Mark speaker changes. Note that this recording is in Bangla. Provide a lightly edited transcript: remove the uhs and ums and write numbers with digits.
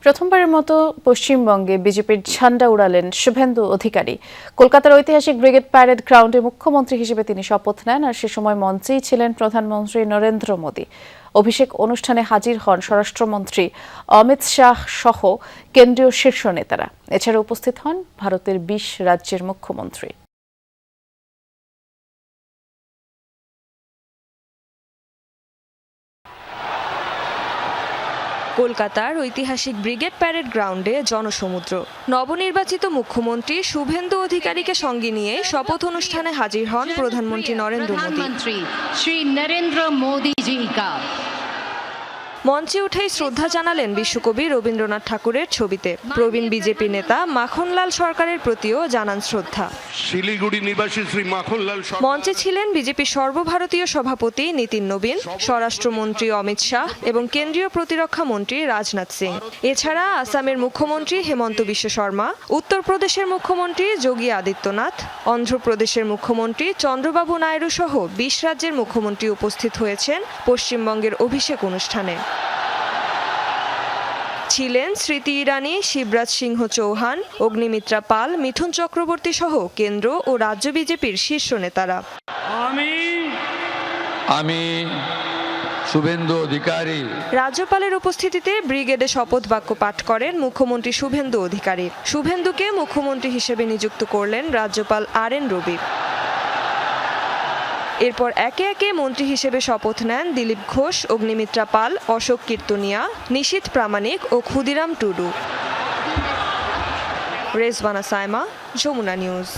Speaker 1: প্রথমবারের মতো পশ্চিমবঙ্গে বিজেপির ঝান্ডা উড়ালেন শুভেন্দু অধিকারী। কলকাতার ঐতিহাসিক ব্রিগেড প্যারেড গ্রাউন্ডে মুখ্যমন্ত্রী হিসেবে তিনি শপথ নেন, আর সে সময় মঞ্চেই ছিলেন প্রধানমন্ত্রী নরেন্দ্র মোদী। অভিষেক অনুষ্ঠানে হাজির হন স্বরাষ্ট্রমন্ত্রী অমিত শাহ সহ কেন্দ্রীয় শীর্ষ নেতারা। এছাড়া উপস্থিত হন ভারতের 20 রাজ্যের মুখ্যমন্ত্রী।
Speaker 2: কলকাতার ঐতিহাসিক ব্রিগেড প্যারেড গ্রাউন্ডে জনসমুদ্র। নবনির্বাচিত মুখ্যমন্ত্রী শুভেন্দু অধিকারীকে সঙ্গে নিয়ে শপথ অনুষ্ঠানে হাজির হন প্রধানমন্ত্রী নরেন্দ্র মোদী। মঞ্চে উঠেই শ্রদ্ধা জানালেন বিশ্বকবি রবীন্দ্রনাথ ঠাকুরের ছবিতে। প্রবীণ বিজেপি নেতা মাখনলাল সরকারের প্রতিও জানান শ্রদ্ধা।
Speaker 3: শিলিগুড়ি নিবাসী শ্রী মাখনলাল
Speaker 2: মঞ্চে ছিলেন বিজেপি সর্বভারতীয় সভাপতি নীতিন নবীন, স্বরাষ্ট্রমন্ত্রী অমিত শাহ এবং কেন্দ্রীয় প্রতিরক্ষা মন্ত্রী রাজনাথ সিং। এছাড়া আসামের মুখ্যমন্ত্রী হেমন্ত বিশ্ব শর্মা, উত্তরপ্রদেশের মুখ্যমন্ত্রী যোগী আদিত্যনাথ, অন্ধ্রপ্রদেশের মুখ্যমন্ত্রী চন্দ্রবাবু নাইডু সহ 20 রাজ্যের মুখ্যমন্ত্রী উপস্থিত হয়েছেন পশ্চিমবঙ্গের অভিষেক অনুষ্ঠানে। ছিলেন স্মৃতি ইরানি, শিবরাজ সিংহ চৌহান, অগ্নিমিত্রা পাল, মিঠুন চক্রবর্তী সহ কেন্দ্র ও রাজ্য বিজেপির শীর্ষ নেতারা।
Speaker 4: আমি শুভেন্দু অধিকারী।
Speaker 2: রাজ্যপালের উপস্থিতিতে ব্রিগেডে শপথ বাক্য পাঠ করেন মুখ্যমন্ত্রী শুভেন্দু অধিকারী। শুভেন্দুকে মুখ্যমন্ত্রী হিসেবে নিযুক্ত করলেন রাজ্যপাল RN রবি। এরপর একে একে মন্ত্রী হিসেবে শপথ নেন দিলীপ ঘোষ, অগ্নিমিত্রা পাল, অশোক কীর্তনিয়া, নিশীথ প্রামাণিক ও ক্ষুদিরাম টুডু। রেজওয়ানা সাইমা, যমুনা নিউজ।